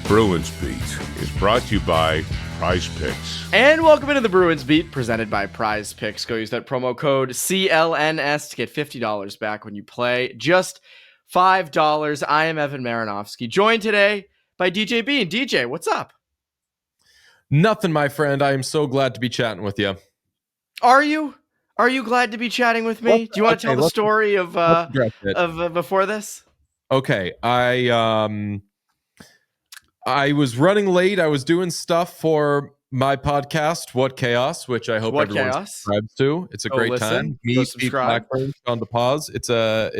Bruins Beat is brought to you by Prize Picks. And welcome into the Bruins Beat, presented by Prize Picks. Go use that promo code CLNS to get $50 back when you play. Just $5. I am Evan Marinofsky, joined today by DJ Bean. DJ, what's up? Nothing, my friend. I am so glad to be chatting with you. Are you? Are you glad to be chatting with me? Do you want to tell the story of before this? Okay, I was running late. I was doing stuff for my podcast, What Chaos, which I hope everyone subscribes to. It's a great time. Me, Pete Blackburn, Sean DePaz. It's a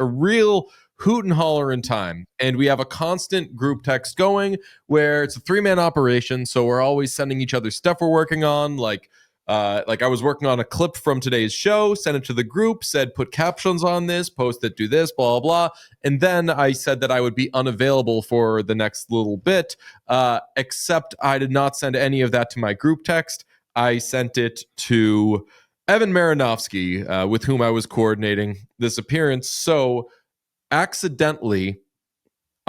real hoot and holler in time. And we have a constant group text going where it's a 3-man operation. So we're always sending each other stuff we're working on. Like I was working on a clip from today's show, sent it to the group, said put captions on this, post it, do this, blah, blah, blah. And then I said that I would be unavailable for the next little bit, except I did not send any of that to my group text. I sent it to Evan Marinofsky, with whom I was coordinating this appearance. So accidentally,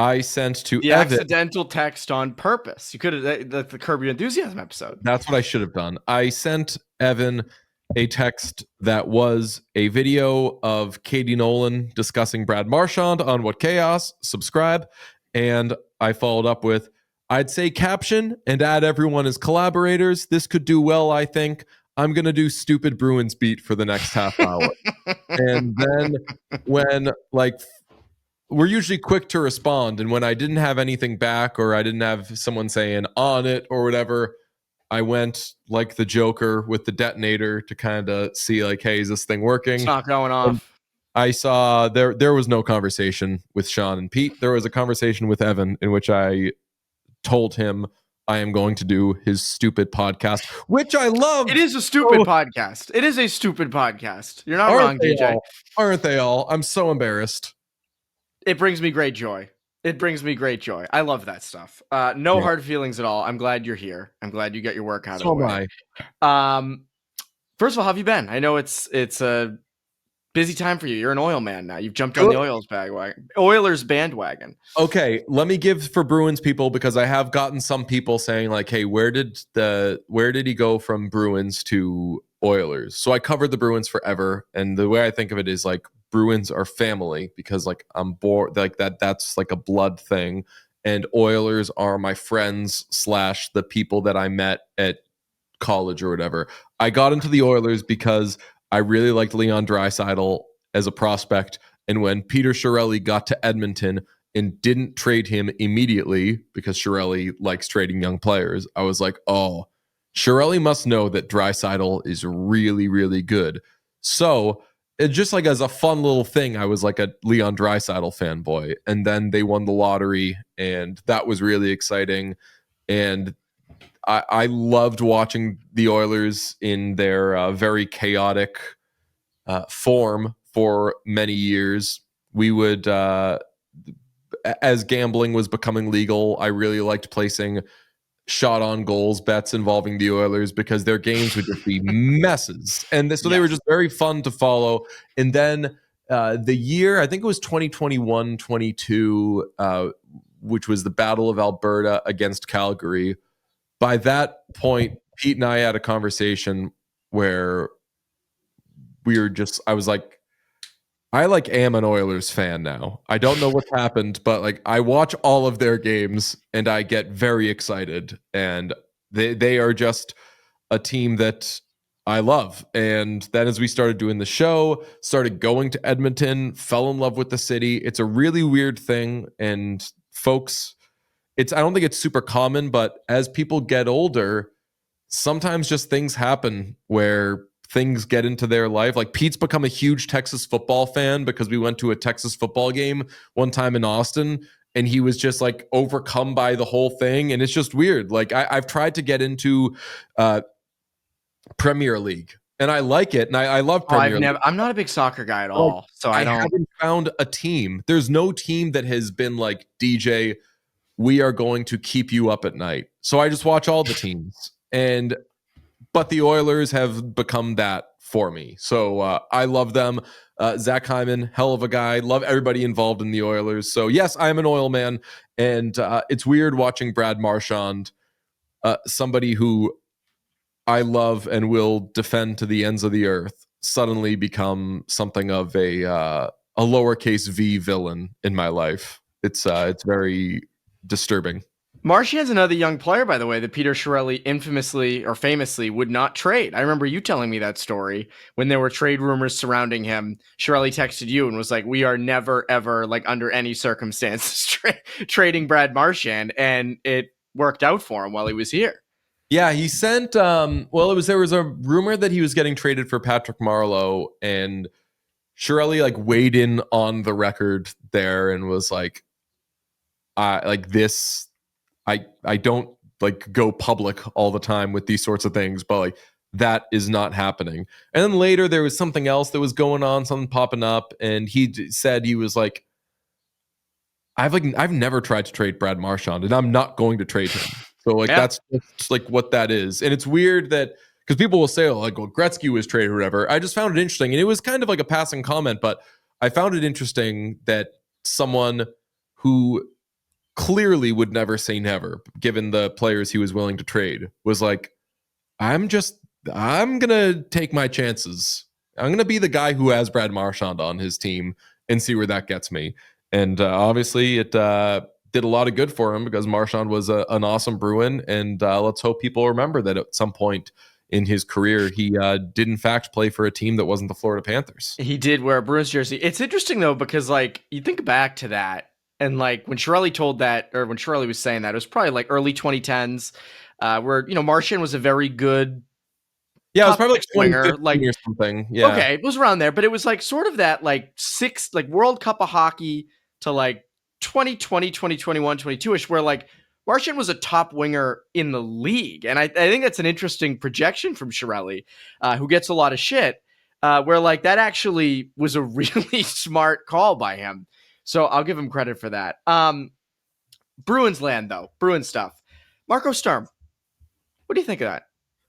I sent to the Evan. Accidental text on purpose. You could have the Curb Your Enthusiasm episode. That's what I should have done. I sent Evan a text that was a video of Katie Nolan discussing Brad Marchand on What Chaos. Subscribe. And I followed up with, I'd say caption and add everyone as collaborators. This could do well, I think. I'm going to do stupid Bruins Beat for the next half hour. And then when we're usually quick to respond. And when I didn't have anything back or I didn't have someone saying on it or whatever, I went like the Joker with the detonator to kind of see like, hey, is this thing working? It's not going off. And I saw there was no conversation with Sean and Pete. There was a conversation with Evan in which I told him I am going to do his stupid podcast, which I love. It is a stupid podcast. It is a stupid podcast. You're not wrong, DJ. Aren't they all? I'm so embarrassed. It brings me great joy. I love that stuff. No hard feelings at all. I'm glad you're here. I'm glad you got your work out of the way. First of all, how have you been? I know it's a busy time for you. You're an oil man now. You've jumped on the Oilers bandwagon. Okay, let me give for Bruins people, because I have gotten some people saying like, hey, where did he go from Bruins to Oilers? So I covered the Bruins forever, and the way I think of it is like, Bruins are family, because like I'm bored, like that's like a blood thing, and Oilers are my friends / the people that I met at college or whatever. I got into the Oilers because I really liked Leon Draisaitl as a prospect, and when Peter Chiarelli got to Edmonton and didn't trade him immediately because Chiarelli likes trading young players, I was like, oh, Chiarelli must know that Draisaitl is really, really good. So it just like as a fun little thing, I was like a Leon Draisaitl fanboy, and then they won the lottery, and that was really exciting. And I loved watching the Oilers in their very chaotic form for many years. We would, as gambling was becoming legal, I really liked placing shot on goals bets involving the Oilers, because their games would just be messes. And so they were just very fun to follow. And then the year, I think it was 2021-22, which was the Battle of Alberta against Calgary. By that point, Pete and I had a conversation where I was like, I am an Oilers fan now. I don't know what's happened, but like I watch all of their games and I get very excited, and they are just a team that I love. And then as we started doing the show, started going to Edmonton, fell in love with the city. It's a really weird thing, and folks, I don't think it's super common, but as people get older, sometimes just things happen where things get into their life. Like Pete's become a huge Texas football fan because we went to a Texas football game one time in Austin, and he was just like overcome by the whole thing. And it's just weird. Like I've tried to get into Premier League, and I like it, and I love Premier League. I'm not a big soccer guy at all, so I haven't found a team. There's no team that has been like, DJ, we are going to keep you up at night. So I just watch all the teams. but the Oilers have become that for me. So I love them. Zach Hyman, hell of a guy. Love everybody involved in the Oilers. So yes, I am an Oil man, and it's weird watching Brad Marchand, somebody who I love and will defend to the ends of the earth, suddenly become something of a lowercase v villain in my life. It's very disturbing. Marchand's another young player, by the way, that Peter Chiarelli infamously or famously would not trade. I remember you telling me that story when there were trade rumors surrounding him. Chiarelli texted you and was like, "We are never, ever, like under any circumstances trading Brad Marchand," and it worked out for him while he was here. Yeah, he sent. There was a rumor that he was getting traded for Patrick Marleau, and Chiarelli like weighed in on the record there and was like, I don't like go public all the time with these sorts of things, but like that is not happening." And then later there was something else that was going on, something popping up, and he said he was like, I've never tried to trade Brad Marchand, and I'm not going to trade him. So like that's just like what that is. And it's weird that because people will say, oh, like, well, Gretzky was traded or whatever. I just found it interesting, and it was kind of like a passing comment, but I found it interesting that someone who clearly would never say never, given the players he was willing to trade, was like, I'm gonna take my chances. I'm gonna be the guy who has Brad Marchand on his team and see where that gets me. And obviously it did a lot of good for him because Marchand was an awesome Bruin, and let's hope people remember that at some point in his career he did in fact play for a team that wasn't the Florida Panthers. He did wear a Bruins jersey. It's interesting though, because like you think back to that, and like when Chiarelli told that, or when Chiarelli was saying that, it was probably like early 2010s, where Marchand was a very good. Yeah, it was probably like winger, like or something. Yeah, okay, it was around there, but it was like sort of that like World Cup of hockey to like 2020, 2021, 22ish, where like Marchand was a top winger in the league, and I think that's an interesting projection from Chiarelli, who gets a lot of shit, where like that actually was a really smart call by him. So I'll give him credit for that. Bruins land, though. Bruins stuff. Marco Sturm. What do you think of that?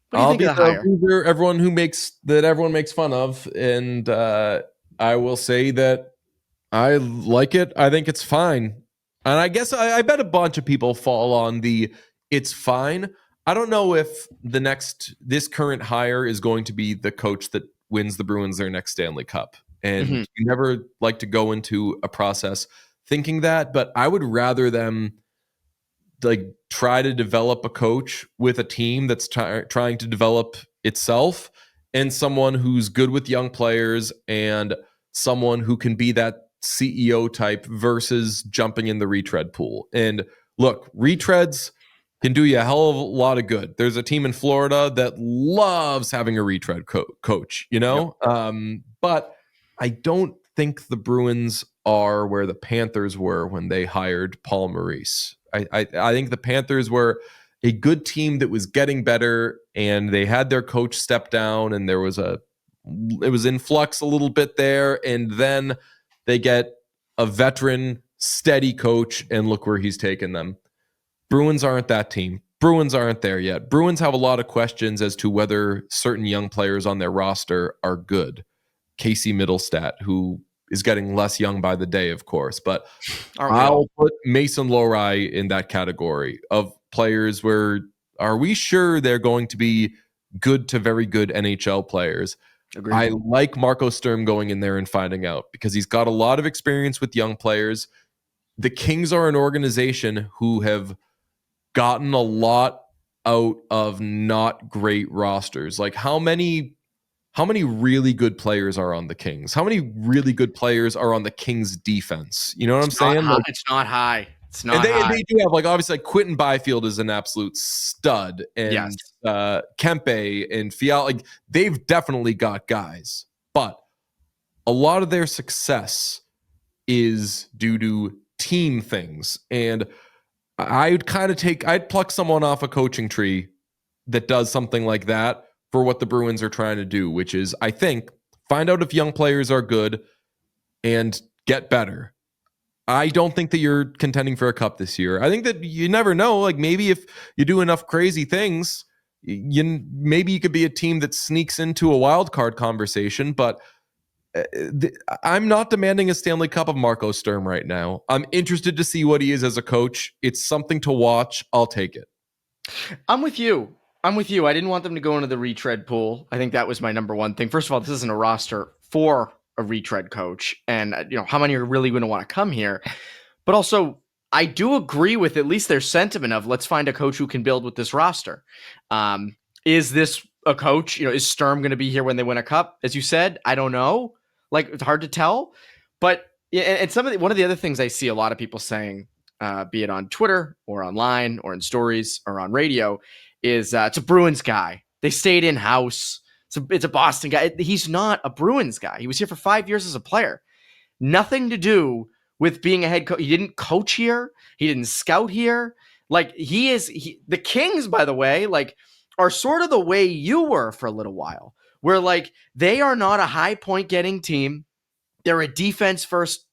What do you think of the hire? Everyone makes fun of, and I will say that I like it. I think it's fine. And I guess I bet a bunch of people fall on the it's fine. I don't know if this current hire is going to be the coach that wins the Bruins their next Stanley Cup. And you never like to go into a process thinking that, but I would rather them like try to develop a coach with a team that's trying to develop itself, and someone who's good with young players and someone who can be that CEO type versus jumping in the retread pool. And look, retreads can do you a hell of a lot of good. There's a team in Florida that loves having a retread coach, Yep. But I don't think the Bruins are where the Panthers were when they hired Paul Maurice. I think the Panthers were a good team that was getting better, and they had their coach step down, and it was in flux a little bit there, and then they get a veteran, steady coach, and look where he's taken them. Bruins aren't that team. Bruins aren't there yet. Bruins have a lot of questions as to whether certain young players on their roster are good. Casey Middlestat, who is getting less young by the day, of course, but I'll put Mason Lohrei in that category of players where are we sure they're going to be good to very good NHL players? Agreed. I like Marco Sturm going in there and finding out because he's got a lot of experience with young players. The Kings are an organization who have gotten a lot out of not great rosters. Like how many really good players are on the Kings? How many really good players are on the Kings defense? You know what I'm saying? Like, it's not high. It's not high. They do have, like, obviously, like Quentin Byfield is an absolute stud, and Kempe and Fiala, like they've definitely got guys, but a lot of their success is due to team things. And I'd pluck someone off a coaching tree that does something like that for what the Bruins are trying to do, which is, I think, find out if young players are good and get better. I don't think that you're contending for a cup this year. I think that you never know. Like maybe if you do enough crazy things, maybe you could be a team that sneaks into a wild card conversation, but I'm not demanding a Stanley Cup of Marco Sturm right now. I'm interested to see what he is as a coach. It's something to watch. I'll take it. I'm with you. I didn't want them to go into the retread pool. I think that was my number one thing. First of all, this isn't a roster for a retread coach. And, how many are really going to want to come here? But also, I do agree with at least their sentiment of let's find a coach who can build with this roster. Is this a coach? Is Sturm going to be here when they win a cup? As you said, I don't know. It's hard to tell. But and one of the other things I see a lot of people saying, be it on Twitter or online or in stories or on radio, is it's a Bruins guy. They stayed in house. It's a Boston guy. He's not a Bruins guy. He was here for 5 years as a player. Nothing to do with being a head coach. He didn't coach here. He didn't scout here. The Kings, by the way, are sort of the way you were for a little while, where they are not a high point getting team. They're a defense first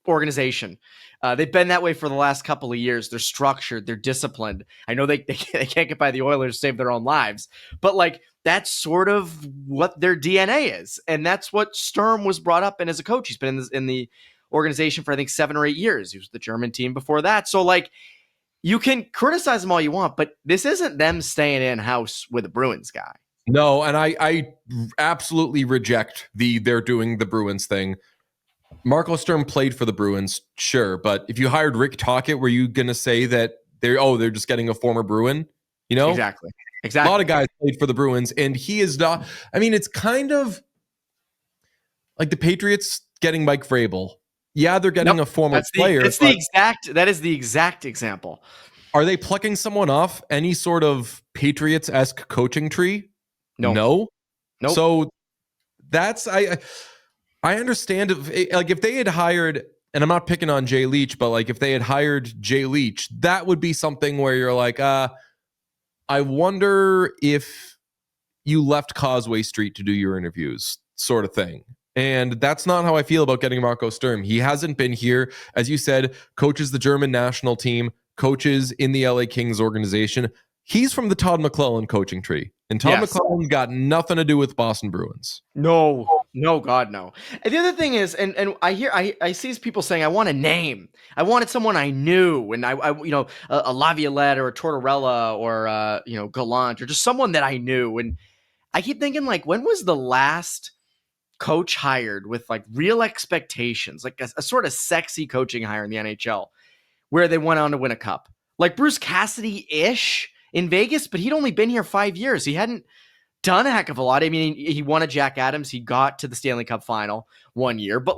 organization. They've been that way for the last couple of years. They're structured. They're disciplined. I know they can't get by the Oilers to save their own lives, but that's sort of what their DNA is. And that's what Sturm was brought up in as a coach. He's been in the organization for, I think, 7 or 8 years. He was the German team before that. So you can criticize them all you want, but this isn't them staying in house with a Bruins guy. No, and I absolutely reject they're doing the Bruins thing. Marco Sturm played for the Bruins, sure, but if you hired Rick Tocchet, were you going to say that they're just getting a former Bruin? Exactly. A lot of guys played for the Bruins, and he is not. I mean, it's kind of like the Patriots getting Mike Vrabel. Yeah, they're getting a former player. That is the exact example. Are they plucking someone off any sort of Patriots-esque coaching tree? No. Nope. So that's I understand if they had hired, and I'm not picking on Jay Leach, but if they had hired Jay Leach, that would be something where you're I wonder if you left Causeway Street to do your interviews, sort of thing. And that's not how I feel about getting Marco Sturm. He hasn't been here, as you said, coaches the German national team, coaches in the LA Kings organization. He's from the Todd McClellan coaching tree. And Todd McClellan got nothing to do with Boston Bruins. No, God, no. And the other thing is, and I see people saying, I want a name. I wanted someone I knew. And a Laviolette or a Tortorella or, Gallant or just someone that I knew. And I keep thinking, when was the last coach hired with real expectations, a sort of sexy coaching hire in the NHL where they went on to win a cup? Bruce Cassidy-ish in Vegas, but he'd only been here 5 years. He hadn't done a heck of a lot. I mean, he won a Jack Adams. He got to the Stanley Cup final 1 year, but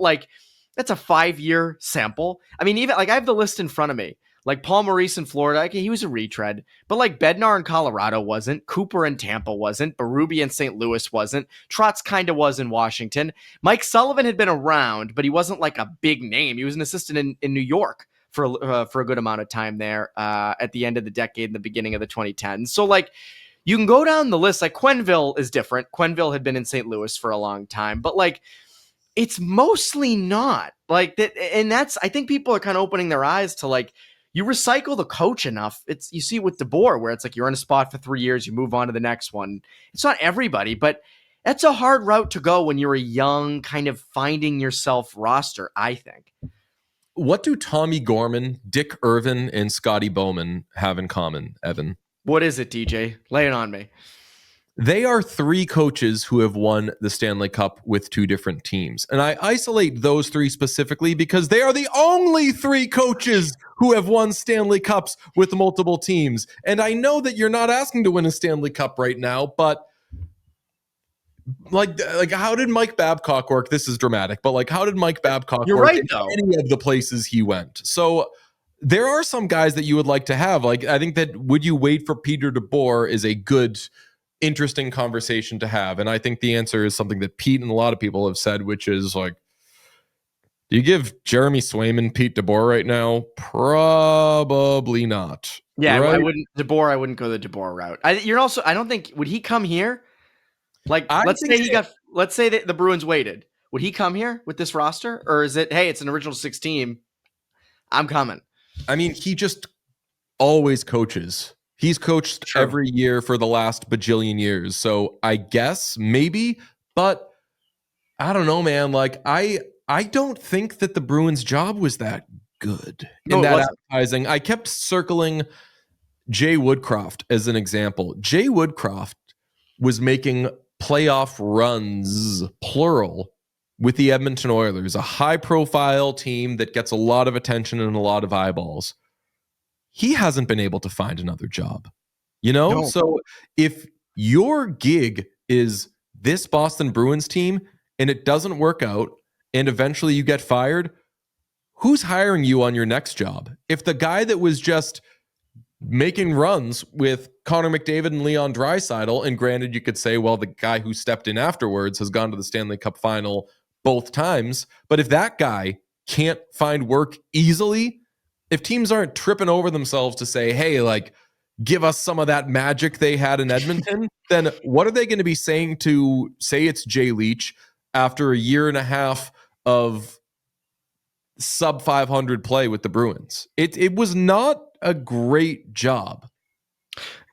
that's a 5-year sample. I mean, even I have the list in front of me. Paul Maurice in Florida, he was a retread, but Bednar in Colorado wasn't. Cooper in Tampa wasn't. Berube in St. Louis wasn't. Trotz kind of was in Washington. Mike Sullivan had been around, but he wasn't a big name. He was an assistant in New York for a good amount of time there at the end of the decade and the beginning of the 2010s. So you can go down the list. Quenneville is different. Quenneville had been in St. Louis for a long time, but it's mostly not that. And that's, I think people are kind of opening their eyes to you recycle the coach enough. You see it with DeBoer where it's you're in a spot for 3 years, you move on to the next one. It's not everybody, but that's a hard route to go when you're a young kind of finding yourself roster, I think. What do Tommy Gorman, Dick Irvin, and Scotty Bowman have in common, Evan? What is it, DJ? Lay it on me. They are 3 coaches who have won the Stanley Cup with 2 different teams. And I isolate those 3 specifically because they are the only 3 coaches who have won Stanley Cups with multiple teams. And I know that you're not asking to win a Stanley Cup right now, but how did Mike Babcock work? This is dramatic, but how did Mike Babcock work right, in any of the places he went? So there are some guys that you would like to have. I think that would you wait for Peter DeBoer is a good, interesting conversation to have. And I think the answer is something that Pete and a lot of people have said, which is do you give Jeremy Swayman Pete DeBoer right now? Probably not. Yeah, right? I wouldn't go the DeBoer route. I don't think, would he come here? Let's say that the Bruins waited. Would he come here with this roster? Or is it, hey, it's an original 6 team, I'm coming? I mean, he just always coaches He's coached True. every year for the last bajillion years. So I guess maybe, but I don't know, man. Like I don't think that the Bruins job was that good No, in it that wasn't. advertising. I kept circling Jay Woodcroft as an example. Jay Woodcroft was making playoff runs, plural, with the Edmonton Oilers, a high-profile team that gets a lot of attention and a lot of eyeballs. He hasn't been able to find another job, No. So if your gig is this Boston Bruins team and it doesn't work out and eventually you get fired, who's hiring you on your next job? If the guy that was just making runs with Connor McDavid and Leon Draisaitl, and granted you could say, well, the guy who stepped in afterwards has gone to the Stanley Cup final both times, but if that guy can't find work easily, if teams aren't tripping over themselves to say, hey, like, give us some of that magic they had in Edmonton, then what are they going to be saying to, say it's Jay Leach after a year and a half of sub 500 play with the Bruins? It was not a great job.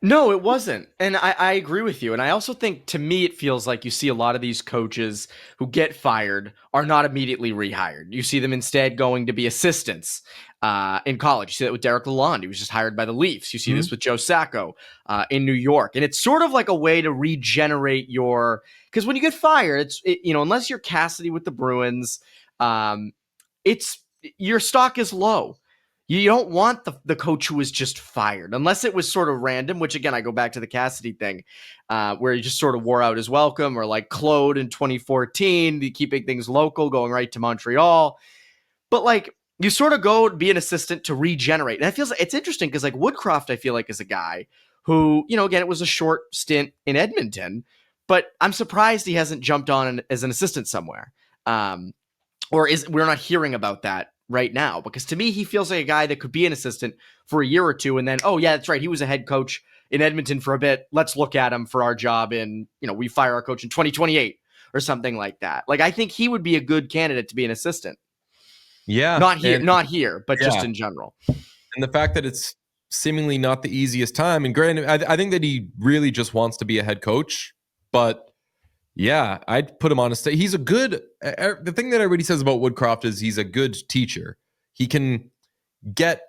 No, it wasn't. And I agree with you. And I also think, to me, it feels like you see a lot of these coaches who get fired are not immediately rehired. You see them instead going to be assistants in college. You see that with Derek Lalonde. He was just hired by the Leafs. You see this with Joe Sacco in New York. And it's sort of like a way to regenerate because when you get fired, unless you're Cassidy with the Bruins, your stock is low. You don't want the coach who was just fired, unless it was sort of random, which, again, I go back to the Cassidy thing, where he just sort of wore out his welcome, or like Claude in 2014, keeping things local, going right to Montreal. But like, you sort of go be an assistant to regenerate. And it's interesting because like Woodcroft, I feel like, is a guy who, again, it was a short stint in Edmonton, but I'm surprised he hasn't jumped on as an assistant somewhere. We're not hearing about that right now, because to me, he feels like a guy that could be an assistant for a year or two. And then, oh yeah, that's right, he was a head coach in Edmonton for a bit. Let's look at him for our job we fire our coach in 2028 or something like that. Like, I think he would be a good candidate to be an assistant. Yeah. Not here, but just in general. And the fact that it's seemingly not the easiest time, and granted, I think that he really just wants to be a head coach, but yeah, I'd put him on a stage. He's a good, the thing that everybody says about Woodcroft is he's a good teacher. He can get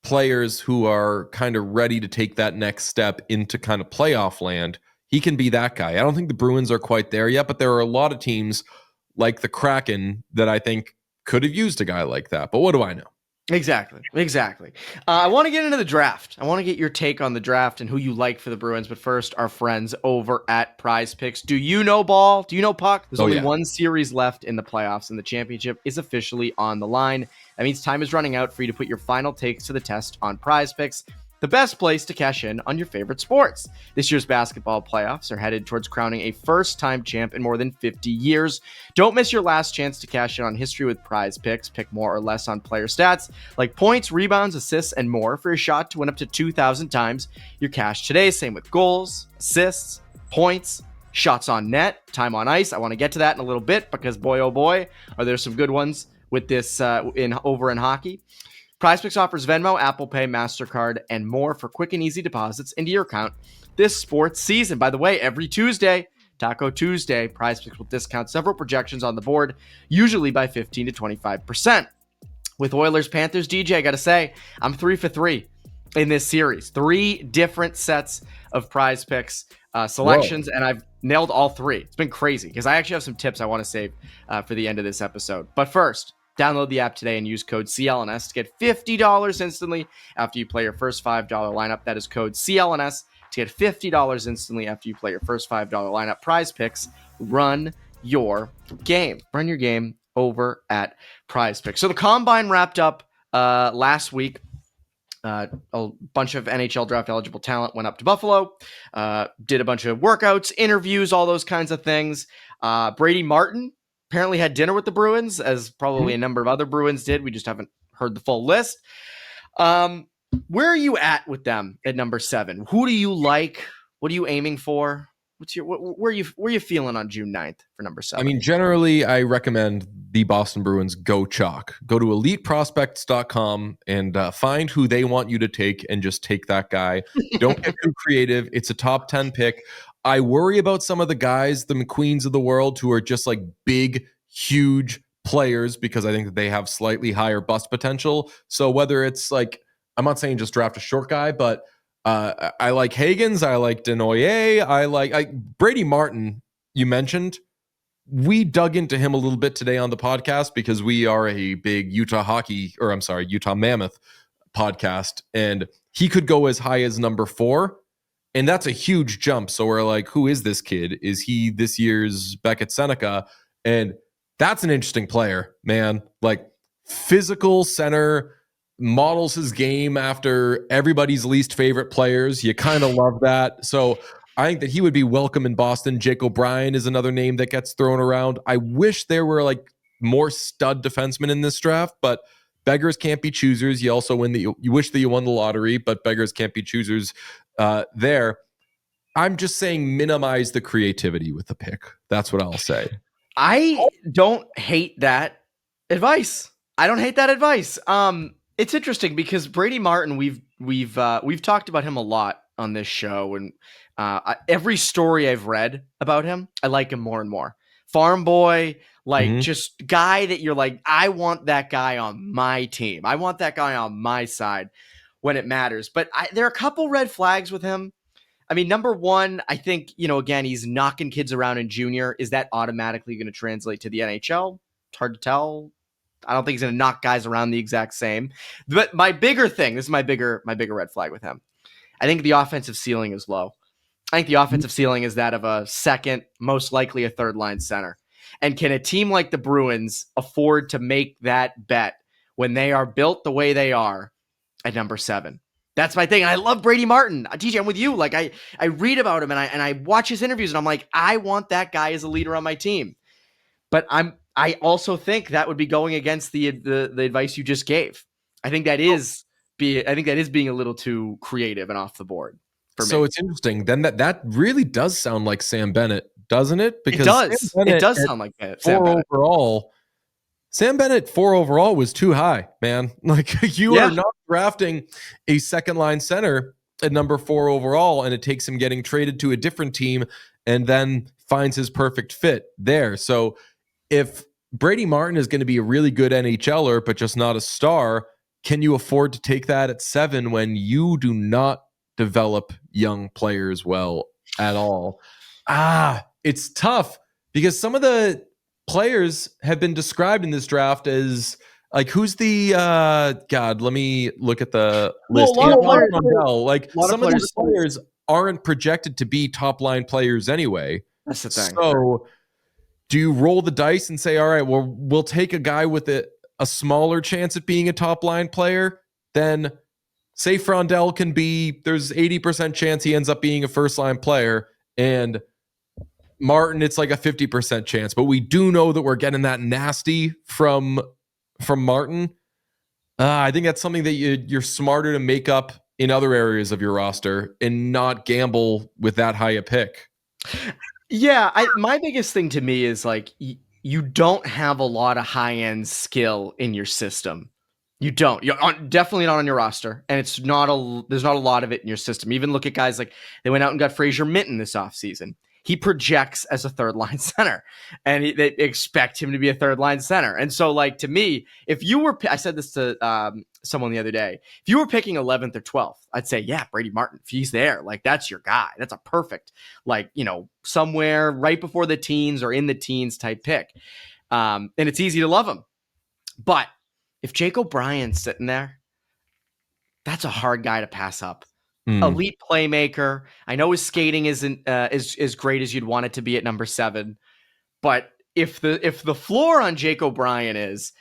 players who are kind of ready to take that next step into kind of playoff land. He can be that guy. I don't think the Bruins are quite there yet, but there are a lot of teams like the Kraken that I think could have used a guy like that. But what do I know? Exactly. I want to get into the draft. I want to get your take on the draft and who you like for the Bruins. But first, our friends over at Prize Picks. Do you know ball? Do you know puck? There's only one series left in the playoffs, and the championship is officially on the line. That means time is running out for you to put your final takes to the test on Prize Picks, the best place to cash in on your favorite sports. This year's basketball playoffs are headed towards crowning a first-time champ in more than 50 years. Don't miss your last chance to cash in on history with Prize Picks. Pick more or less on player stats like points, rebounds, assists, and more for your shot to win up to 2,000 times your cash today. Same with goals, assists, points, shots on net, time on ice. I want to get to that in a little bit because, boy, oh boy, are there some good ones with this over in hockey. PrizePicks offers Venmo, Apple Pay, MasterCard, and more for quick and easy deposits into your account this sports season. By the way, every Tuesday, Taco Tuesday, PrizePicks will discount several projections on the board, usually by 15 to 25%. With Oilers Panthers, DJ, I got to say, I'm 3 for 3 in this series. 3 different sets of PrizePicks selections, and I've nailed all 3. It's been crazy because I actually have some tips I want to save for the end of this episode. But first, download the app today and use code CLNS to get $50 instantly after you play your first $5 lineup. That is code CLNS to get $50 instantly after you play your first $5 lineup. Prize Picks, run your game. Run your game over at Prize Picks. So the Combine wrapped up last week. A bunch of NHL draft eligible talent went up to Buffalo, did a bunch of workouts, interviews, all those kinds of things. Brady Martin apparently had dinner with the Bruins, as probably a number of other Bruins did. We just haven't heard the full list. Where are you at with them at number 7? Who do you like? What are you aiming for? where are you feeling on June 9th for number 7? I mean, generally, I recommend the Boston Bruins go chalk. Go to eliteprospects.com and find who they want you to take and just take that guy. Don't get too creative. It's a top 10 pick. I worry about some of the guys, the McQueens of the world, who are just like big, huge players because I think that they have slightly higher bust potential. So whether it's like, I'm not saying just draft a short guy, but I like Hagens. I like Denoyer. I like Brady Martin, you mentioned. We dug into him a little bit today on the podcast because we are a big Utah Mammoth podcast. And he could go as high as number 4. And that's a huge jump. So we're like, who is this kid? Is he this year's Beckett Seneca? And that's an interesting player, man. Like physical center, models his game after everybody's least favorite players. You kind of love that. So I think that he would be welcome in Boston. Jake O'Brien is another name that gets thrown around. I wish there were like more stud defensemen in this draft, but beggars can't be choosers. You also you wish that you won the lottery, but beggars can't be choosers there. I'm just saying minimize the creativity with the pick. That's what I'll say. I don't hate that advice. It's interesting because Brady Martin, we've talked about him a lot on this show, and every story I've read about him, I like him more and more. Farm boy, just guy that you're like, I want that guy on my team. I want that guy on my side when it matters. But there are a couple red flags with him. I mean, number one, I think, again, he's knocking kids around in junior. Is that automatically going to translate to the NHL? It's hard to tell. I don't think he's going to knock guys around the exact same. But my bigger thing, this is my bigger red flag with him. I think the offensive ceiling is low. I think the offensive ceiling is that of a second, most likely a third line center. And can a team like the Bruins afford to make that bet when they are built the way they are at number 7? That's my thing. And I love Brady Martin. TJ, I'm with you. Like I read about him and I watch his interviews and I'm like, I want that guy as a leader on my team. But I also think that would be going against the advice you just gave. I think that is being a little too creative and off the board for me. So it's interesting. Then that really does sound like Sam Bennett, doesn't it? Because it does sound like Sam Bennett. Overall, Sam Bennett 4 overall was too high, man. Like you are not drafting a second line center at number 4 overall, and it takes him getting traded to a different team and then finds his perfect fit there. So if Brady Martin is going to be a really good NHLer, but just not a star, can you afford to take that at 7 when you do not develop young players well at all? It's tough because some of the players have been described in this draft as like, who's the God? Let me look at the list. Some of these players aren't projected to be top line players anyway. That's the thing. So, do you roll the dice and say, all right, well, we'll take a guy with a smaller chance at being a top line player? Then say Frondell can be. There's 80% chance he ends up being a first line player, and Martin, it's like a 50% chance, but we do know that we're getting that nasty from Martin. I think that's something that you're smarter to make up in other areas of your roster and not gamble with that high a pick. Yeah, my biggest thing to me is like you don't have a lot of high-end skill in your system. You don't. You're definitely not on your roster, and there's not a lot of it in your system. Even look at guys like they went out and got Fraser Minton this offseason. He projects as a third line center, and they expect him to be a third line center. And so, like, to me, if you were, I said this to someone the other day, if you were picking 11th or 12th, I'd say, yeah, Brady Martin, if he's there, like, that's your guy. That's a perfect, like, somewhere right before the teens or in the teens type pick. And it's easy to love him. But if Jake O'Brien's sitting there, that's a hard guy to pass up. Elite playmaker. I know his skating isn't as great as you'd want it to be at number 7, but if the floor on Jake O'Brien is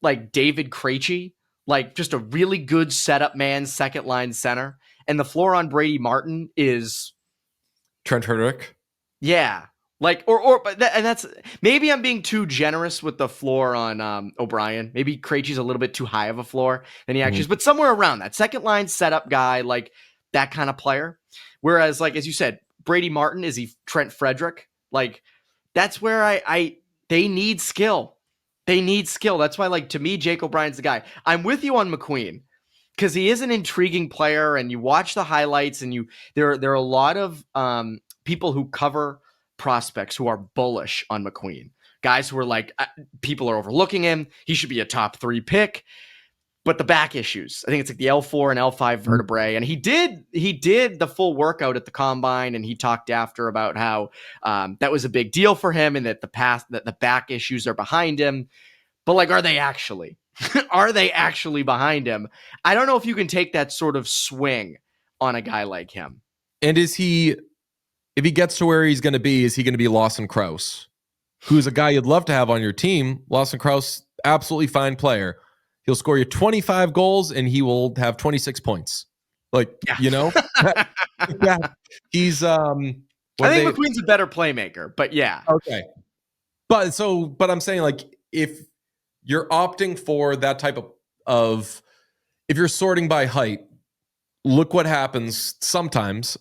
like David Krejci, like just a really good setup man, second line center, and the floor on Brady Martin is Trent Hurrick. Yeah. Like, and that's maybe I'm being too generous with the floor on O'Brien. Maybe Krejci's a little bit too high of a floor than he actually is, but somewhere around that second line setup guy, like that kind of player. Whereas, like, as you said, Brady Martin? Is he Trent Frederick? Like, that's where they need skill. They need skill. That's why, like, to me, Jake O'Brien's the guy. I'm with you on McQueen because he is an intriguing player, and you watch the highlights, and there are a lot of people who cover prospects who are bullish on McQueen. Guys who are like, people are overlooking him. He should be a top 3 pick. But the back issues, I think it's like the L4 and L5 vertebrae. And he did the full workout at the combine, and he talked after about how that was a big deal for him, and that the back issues are behind him. But like, are they actually? Are they actually behind him? I don't know if you can take that sort of swing on a guy like him. And if he gets to where he's going to be, is he going to be Lawson Krause, who's a guy you'd love to have on your team? Lawson Krause, absolutely fine player. He'll score you 25 goals and he will have 26 points. Like, you know, yeah, he's, I think McQueen's a better playmaker, but yeah. Okay. But I'm saying, like, if you're opting for that type of if you're sorting by height, look what happens sometimes.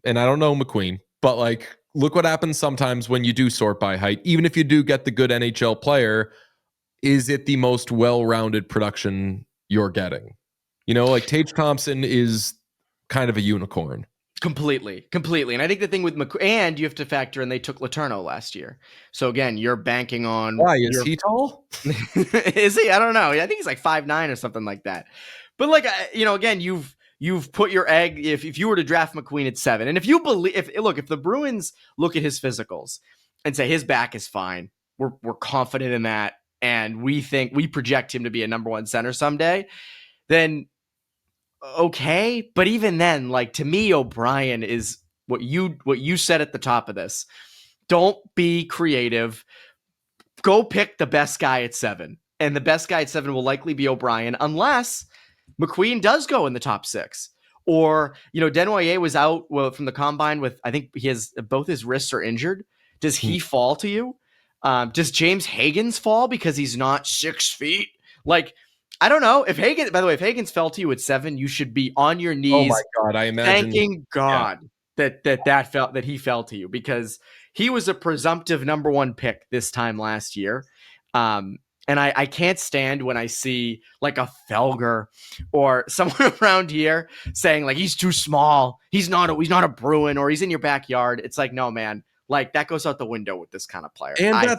And I don't know McQueen, but like, look what happens sometimes when you do sort by height. Even if you do get the good NHL player, is it the most well-rounded production you're getting? You know, like Tage Thompson is kind of a unicorn. Completely. And I think the thing with McQueen, and you have to factor in they took Letourneau last year. So again, you're banking on. Why is he tall? Is he? I don't know. I think he's like 5'9" or something like that. But like, you know, again, you've put your egg. If you were to draft McQueen at 7, and if you believe, if the Bruins look at his physicals and say his back is fine, we're confident in that, and we project him to be a number 1 center someday, then okay. But even then, like, to me, O'Brien is what you said at the top of this. Don't be creative. Go pick the best guy at 7. And the best guy at 7 will likely be O'Brien, unless McQueen does go in the top 6. Or, you know, Desnoyers was out from the combine with, I think he has both his wrists are injured. Does he fall to you? Does James Hagens fall because he's not 6 feet? Like, I don't know. If Hagens fell to you at 7, you should be on your knees. Oh my God, I imagine thanking God that he fell to you, because he was a presumptive number 1 pick this time last year. And I can't stand when I see like a Felger or someone around here saying like he's too small, he's not a Bruin, or he's in your backyard. It's like, no, man. Like, that goes out the window with this kind of player. And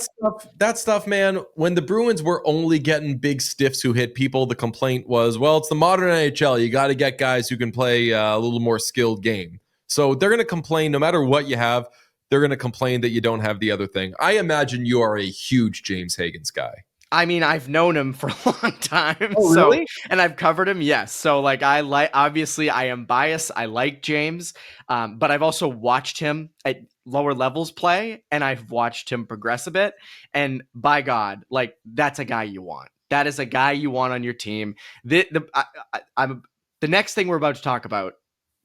that stuff, man, when the Bruins were only getting big stiffs who hit people, the complaint was, well, it's the modern NHL. You got to get guys who can play a little more skilled game. So they're going to complain no matter what you have. They're going to complain that you don't have the other thing. I imagine you are a huge James Hagens guy. I mean, I've known him for a long time. Oh, really? And I've covered him. Yes. So like, obviously I am biased. I like James, but I've also watched him at lower levels play, and I've watched him progress a bit. And by God, like, that's a guy you want. That is a guy you want on your team. The next thing we're about to talk about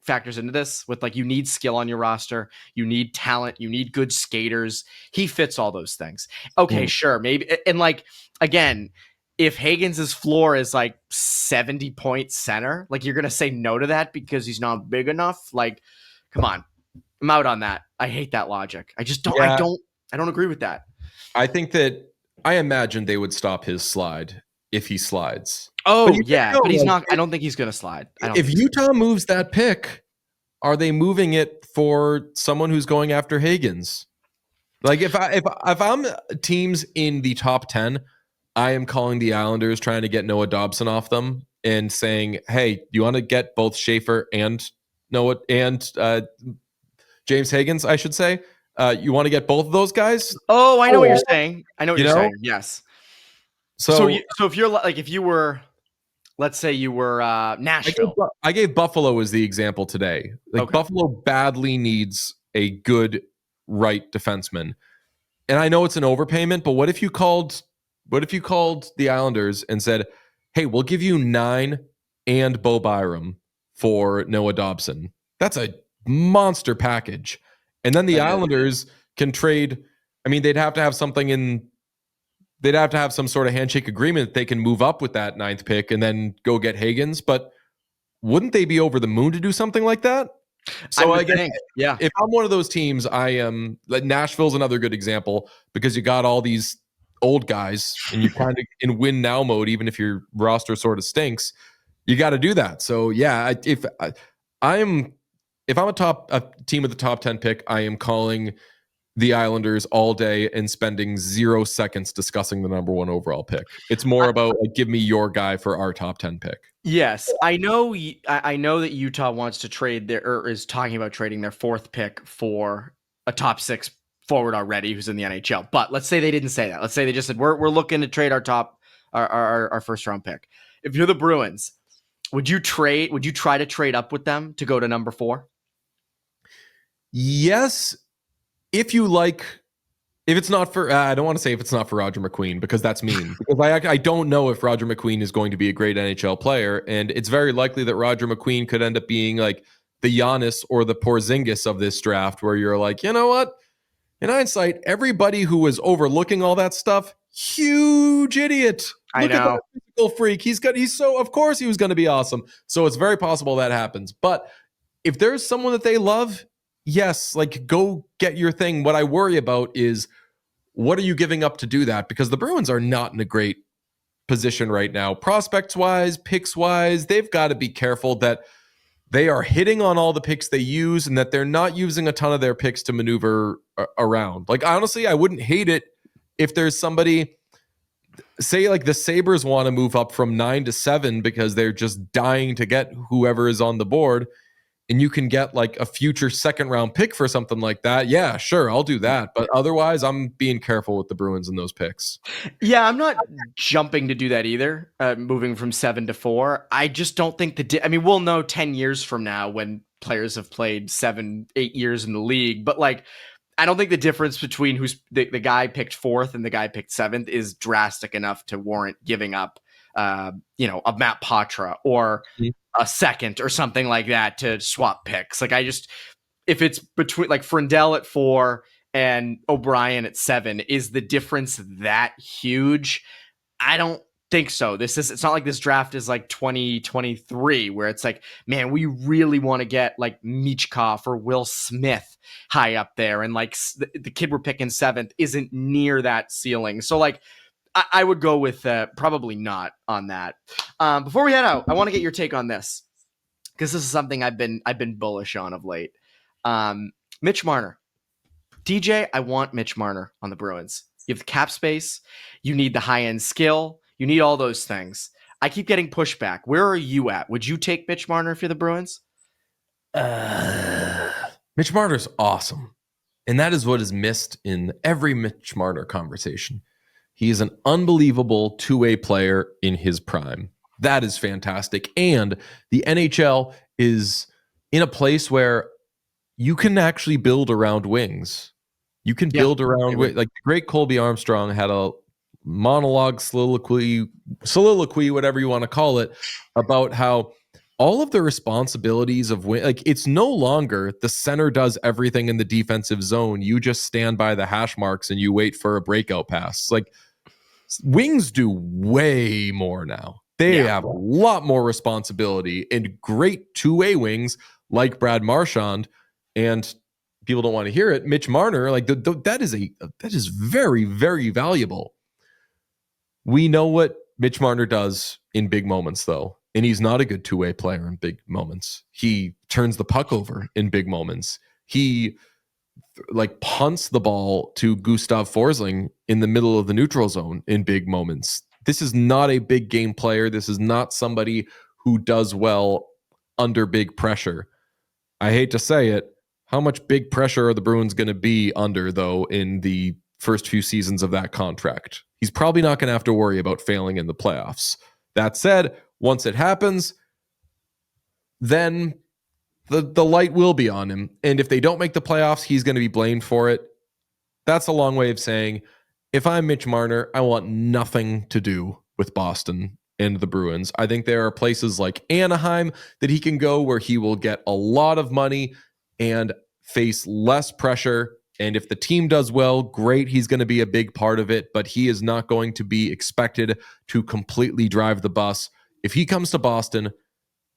factors into this with, like, you need skill on your roster, you need talent, you need good skaters. He fits all those things. Okay, sure, maybe. And like, again, if Hagens' floor is like 70-point center, like, you're gonna say no to that because he's not big enough. Like, come on, I'm out on that. I hate that logic. I just don't. Yeah. I don't agree with that. I imagine they would stop his slide if he slides. Oh, but he's not. I don't think he's going to slide. If Utah moves that pick, are they moving it for someone who's going after Hagens? Like, if I'm teams in the top 10, I am calling the Islanders, trying to get Noah Dobson off them, and saying, "Hey, do you want to get both Schaefer and Noah and James Hagens? I should say, you want to get both of those guys?" Oh, I know what you're saying. I know what you're saying. Yes. So if you're like, if you were, let's say you were Nashville. I gave Buffalo as the example today. Like, okay. Buffalo badly needs a good right defenseman. And I know it's an overpayment, but what if you called the Islanders and said, "Hey, we'll give you 9 and Bo Byram for Noah Dobson." That's a monster package. And then the Islanders can trade. I mean, they'd have to have something in. They'd have to have some sort of handshake agreement that they can move up with that 9th pick and then go get Hagens. But wouldn't they be over the moon to do something like that? So I think, yeah. if I'm one of those teams, I am like Nashville's another good example because you got all these old guys and you kind of in win now mode, even if your roster sort of stinks, you got to do that. So yeah, if I'm a team with the top 10 pick, I am calling the Islanders all day and spending 0 seconds discussing the number 1 overall pick. It's more about like, give me your guy for our top 10 pick. Yes, I know. I know that Utah wants to trade or is talking about trading their 4th pick for a top 6 forward already who's in the NHL. But let's say they didn't say that. Let's say they just said we're looking to trade our first round pick. If you're the Bruins, would you try to trade up with them to go to number 4? Yes, if it's not for, I don't want to say if it's not for Roger McQueen because that's mean. Because I don't know if Roger McQueen is going to be a great NHL player, and it's very likely that Roger McQueen could end up being like the Giannis or the Porzingis of this draft, where you're like, you know what? In hindsight, everybody who was overlooking all that stuff, huge idiot. Look at that physical freak. Of course he was going to be awesome. So it's very possible that happens. But if there's someone that they love, yes, like go get your thing. What I worry about is what are you giving up to do that? Because the Bruins are not in a great position right now. Prospects wise, picks wise, they've got to be careful that they are hitting on all the picks they use and that they're not using a ton of their picks to maneuver around. Like, honestly, I wouldn't hate it if there's somebody, say like the Sabres want to move up from 9 to 7 because they're just dying to get whoever is on the board, and you can get like a future 2nd round pick for something like that. Yeah, sure, I'll do that. But otherwise, I'm being careful with the Bruins in those picks. Yeah, I'm not jumping to do that either, moving from 7 to 4. I just don't think we'll know 10 years from now when players have played 7, 8 years in the league. But like, I don't think the difference between who's the guy picked 4th and the guy picked 7th is drastic enough to warrant giving up, a Matt Patra or a 2nd or something like that to swap picks. Like, if it's between like Frindell at 4 and O'Brien at 7, is the difference that huge? I don't think so. It's not like this draft is like 2023 where it's like, man, we really want to get like Michkov or Will Smith high up there, and like the kid we're picking 7th isn't near that ceiling. So like, I would go with probably not on that. Before we head out, I want to get your take on this because this is something I've been bullish on of late. Mitch Marner, DJ. I want Mitch Marner on the Bruins. You have the cap space. You need the high end skill. You need all those things. I keep getting pushback. Where are you at? Would you take Mitch Marner if you're the Bruins? Mitch Marner's awesome. And that is what is missed in every Mitch Marner conversation. He is an unbelievable two-way player in his prime. That is fantastic. And the NHL is in a place where you can actually build around wings. You can build around, like the great Colby Armstrong had a monologue, soliloquy, whatever you want to call it, about how all of the responsibilities of like it's no longer the center does everything in the defensive zone. You just stand by the hash marks and you wait for a breakout pass. Like wings do way more now. They have a lot more responsibility, and great two-way wings like Brad Marchand, and people don't want to hear it, Mitch Marner, like that is very, very valuable. We know what Mitch Marner does in big moments, though, and he's not a good two-way player in big moments. He turns the puck over in big moments. He like punts the ball to Gustav Forsling in the middle of the neutral zone in big moments. This is not a big game player. This is not somebody who does well under big pressure. I hate to say it. How much big pressure are the Bruins going to be under, though, in the first few seasons of that contract? He's probably not going to have to worry about failing in the playoffs. That said, once it happens, then the light will be on him. And if they don't make the playoffs, he's going to be blamed for it. That's a long way of saying, if I'm Mitch Marner, I want nothing to do with Boston and the Bruins. I think there are places like Anaheim that he can go where he will get a lot of money and face less pressure. And if the team does well, great, he's going to be a big part of it, but he is not going to be expected to completely drive the bus. If he comes to Boston,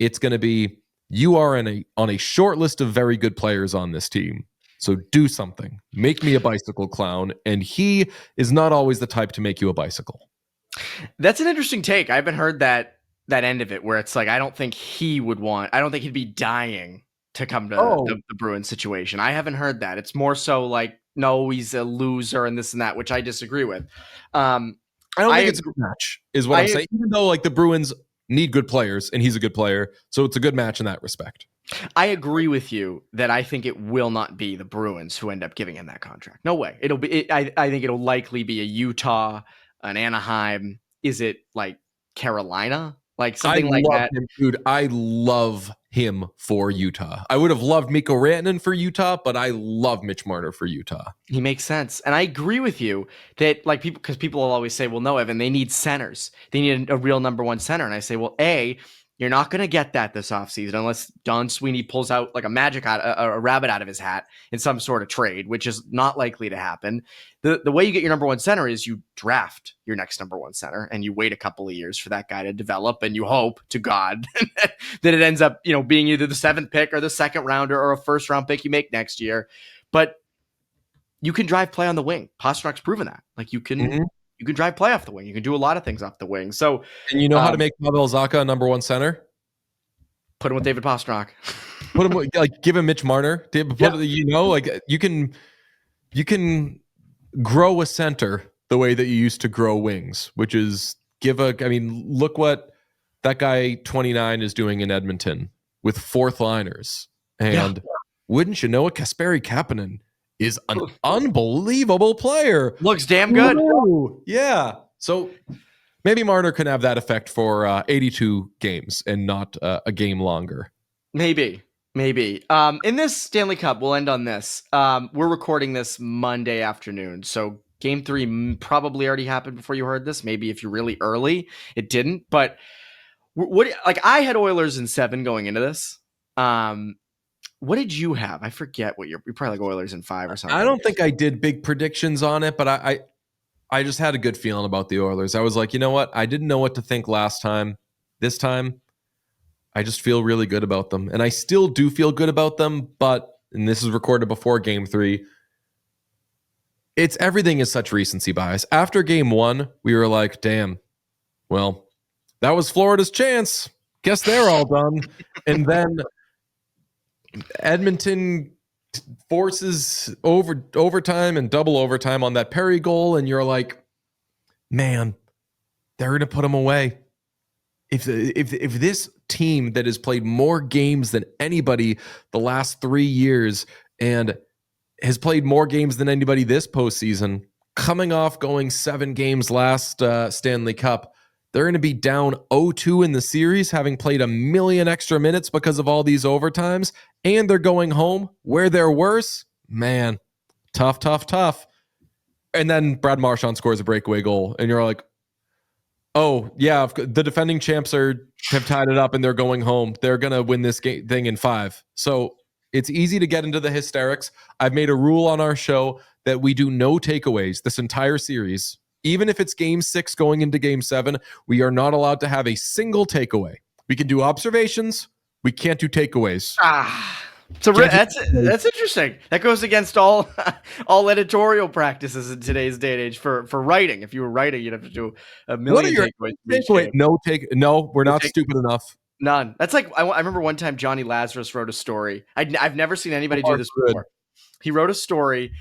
it's going to be you are on a short list of very good players on this team. So do something. Make me a bicycle clown. And he is not always the type to make you a bicycle. That's an interesting take. I haven't heard that end of it where it's like, I don't think he'd be dying to come to the Bruins situation. I haven't heard that. It's more so like, no, he's a loser and this and that, which I disagree with. I don't think it's a good match, is what I'm saying. Even though like the Bruins need good players and he's a good player. So it's a good match in that respect. I agree with you that I think it will not be the Bruins who end up giving him that contract. No way. I think it'll likely be a Utah, an Anaheim. Is it like Carolina? Like something like that. Dude, I love him for Utah. I would have loved Mikko Rantanen for Utah, but I love Mitch Marner for Utah. He makes sense. And I agree with you that like because people will always say, well, no, Evan, they need centers. They need a real number one center. And I say, well, you're not going to get that this offseason unless Don Sweeney pulls out like a rabbit out of his hat in some sort of trade, which is not likely to happen. The way you get your number one center is you draft your next number one center and you wait a couple of years for that guy to develop, and you hope to God that it ends up, being either the 7th pick or the 2nd rounder or a 1st round pick you make next year. But you can drive play on the wing. Pasternak's proven that. Like you can drive play off the wing. You can do a lot of things off the wing. So, and you know how to make Pavel Zacha a number one center? Put him with David Pastrnak. Put him give him Mitch Marner. You can grow a center the way that you used to grow wings, which is look what that guy 29 is doing in Edmonton with 4th liners. And wouldn't you know it, Kasperi Kapanen is an unbelievable player. Looks damn good. Ooh, yeah. So maybe Marner can have that effect for 82 games and not a game longer. Maybe. In this Stanley Cup, we'll end on this. We're recording this Monday afternoon. So game 3 probably already happened before you heard this. Maybe if you're really early, it didn't. But I had Oilers in 7 going into this. What did you have? I forget what you're probably like Oilers in 5 or something. I don't think I did big predictions on it, but I just had a good feeling about the Oilers. I was like, you know what? I didn't know what to think last time. This time, I just feel really good about them. And I still do feel good about them, and this is recorded before game 3, everything is such recency bias. After game 1, we were like, damn, well, that was Florida's chance. Guess they're all done. And then Edmonton forces overtime and double overtime on that Perry goal, and you're like, man, they're going to put them away. If this team that has played more games than anybody the last 3 years and has played more games than anybody this postseason, coming off going 7 games last Stanley Cup, they're going to be down 0-2 in the series, having played 1 million extra minutes because of all these overtimes, and they're going home where they're worse. Man, tough. And then Brad Marchand scores a breakaway goal, and you're like, oh, yeah, the defending champs have tied it up, and they're going home. They're going to win this thing in 5. So it's easy to get into the hysterics. I've made a rule on our show that we do no takeaways this entire series. Even if it's game 6 going into game 7, we are not allowed to have a single takeaway. We can do observations. We can't do takeaways. So that's interesting. That goes against all editorial practices in today's day and age for writing. If you were writing, you'd have to do a million takeaways. No, we're not stupid enough. None. That's like I remember one time Johnny Lazarus wrote a story. I've never seen anybody do this before. He wrote a story.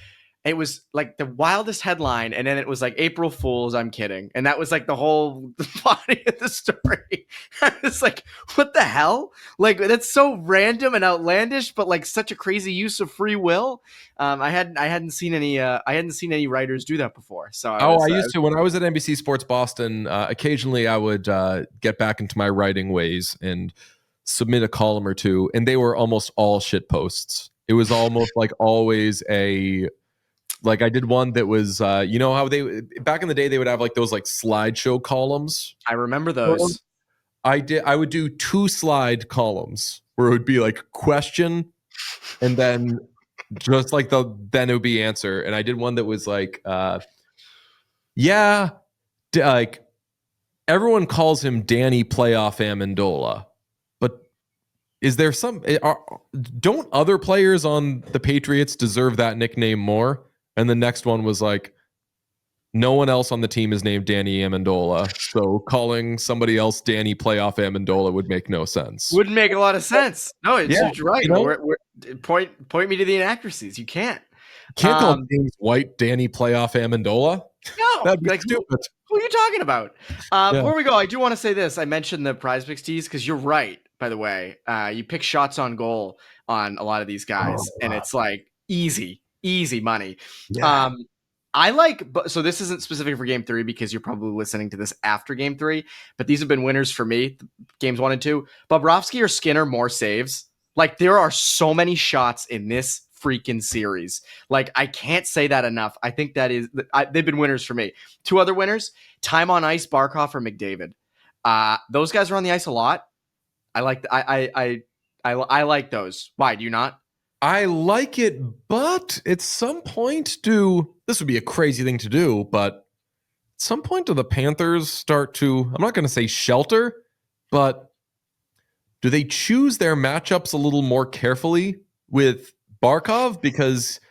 It was like the wildest headline, and then it was like April Fools, I'm kidding. And that was like the whole body of the story. I was like, what the hell? Like, that's so random and outlandish, but like such a crazy use of free will. I hadn't seen any writers do that before. So I used to when I was at NBC Sports Boston. Occasionally, I would get back into my writing ways and submit a column or two, and they were almost all shit posts. It was almost like always like I did one that was, how they back in the day they would have like those like slideshow columns. I remember those. I would do 2 slide columns where it would be like question, and then just like then it would be answer. And I did one that was like, like everyone calls him Danny Playoff Amendola, but Is there don't other players on the Patriots deserve that nickname more? And the next one was like, no one else on the team is named Danny Amendola, so calling somebody else Danny Playoff Amendola would make no sense. Wouldn't make a lot of sense. No, you're right. You know? Point me to the inaccuracies. You can't. Can't call James White Danny Playoff Amendola. No, that'd be stupid. Who are you talking about? Before we go, I do want to say this. I mentioned the Prize Picks tees because you're right. By the way, you pick shots on goal on a lot of these guys, and it's like easy money. Yeah. So this isn't specific for game 3 because you're probably listening to this after game 3, but these have been winners for me, games 1 and 2. Bobrovsky or Skinner, more saves. Like, there are so many shots in this freaking series. Like, I can't say that enough. I think they've been winners for me. 2 other winners, time on ice, Barkov or McDavid. Those guys are on the ice a lot. I like those. Why do you not? I like it, but at some point this would be a crazy thing to do, but at some point do the Panthers start to, I'm not going to say shelter, but do they choose their matchups a little more carefully with Barkov? Because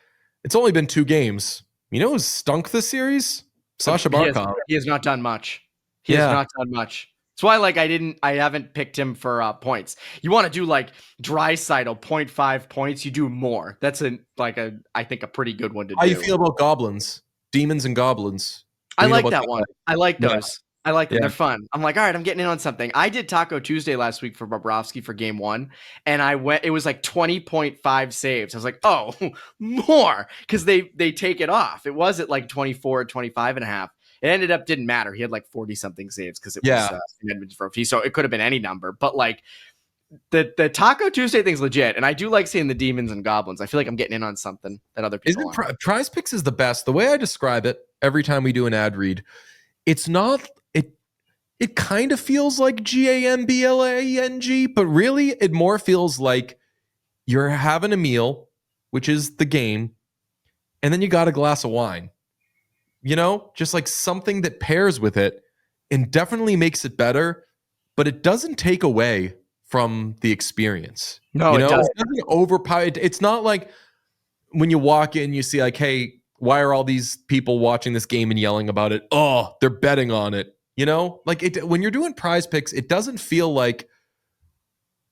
it's only been 2 games. You know who's stunk this series? Sasha Barkov. He has not done much. He has not done much. That's why, I haven't picked him for points. You want to do like Draisaitl 0.5 points, you do more. That's I think a pretty good one to do. How you feel about goblins? Demons and goblins. I like that one. I like those. Yeah. I like them. They're fun. I'm like, all right, I'm getting in on something. I did Taco Tuesday last week for Bobrovsky for game 1, and it was like 20.5 saves. I was like, oh, more, because they take it off. It was at like 24, 25 and a half. It ended up didn't matter. He had like 40 something saves because it was an Edmonton trophy. So it could have been any number. But like the Taco Tuesday thing's legit. And I do like seeing the demons and goblins. I feel like I'm getting in on something that other people aren't. Prize Picks is the best. The way I describe it every time we do an ad read, it's not it kind of feels like GAMBLANG, but really it more feels like you're having a meal, which is the game, and then you got a glass of wine. You know, just like something that pairs with it and definitely makes it better, but it doesn't take away from the experience. No, it doesn't. It doesn't overpower. It's not like when you walk in, you see like, hey, why are all these people watching this game and yelling about it? Oh, they're betting on it. You know, like when you're doing Prize Picks, it doesn't feel like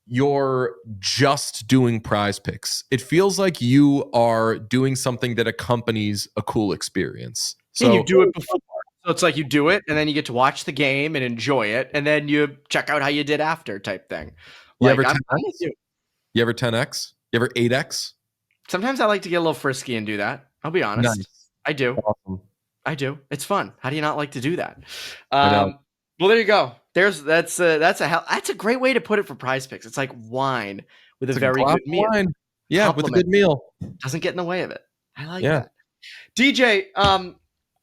you're just doing Prize Picks. It feels like you are doing something that accompanies a cool experience. So you do it before. So it's like you do it, and then you get to watch the game and enjoy it, and then you check out how you did after type thing. You ever 10X? You ever 10X? You ever 8X? Sometimes I like to get a little frisky and do that. I'll be honest. Nice. I do. Awesome. I do. It's fun. How do you not like to do that? Well, there you go. That's a great way to put it for Prize Picks. It's like wine with a very good meal. Wine. Yeah, with a good meal. Doesn't get in the way of it. I like that. DJ,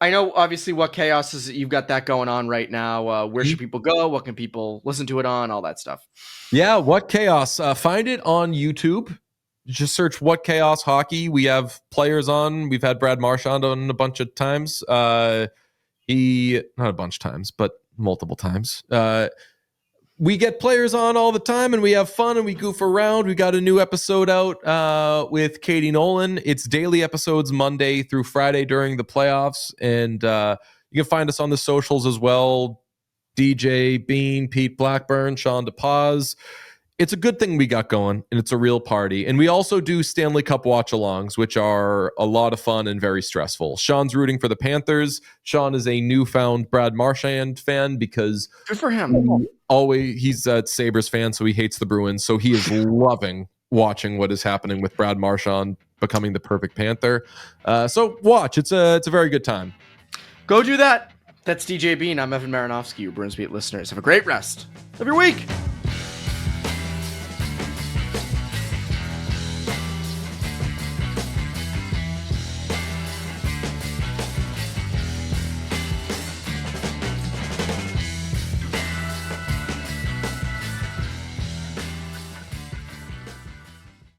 I know obviously What Chaos is. You've got that going on right now. Where should people go? What can people listen to it on? All that stuff. Yeah, What Chaos. Find it on YouTube. Just search What Chaos Hockey. We have players on. We've had Brad Marchand on a bunch of times. Not a bunch of times, but multiple times. We get players on all the time, and we have fun, and we goof around. We got a new episode out with Katie Nolan. It's daily episodes Monday through Friday during the playoffs, and you can find us on the socials as well. DJ Bean, Pete Blackburn, Sean DePaz. It's a good thing we got going, and it's a real party. And we also do Stanley Cup watch-alongs, which are a lot of fun and very stressful. Sean's rooting for the Panthers. Sean is a newfound Brad Marchand fan because good for him. He's a Sabres fan, so he hates the Bruins. So he is loving watching what is happening with Brad Marchand becoming the perfect Panther. So watch. It's a very good time. Go do that. That's DJ Bean. I'm Evan Marinofsky, your Bruins Beat listeners. Have a great rest of your week.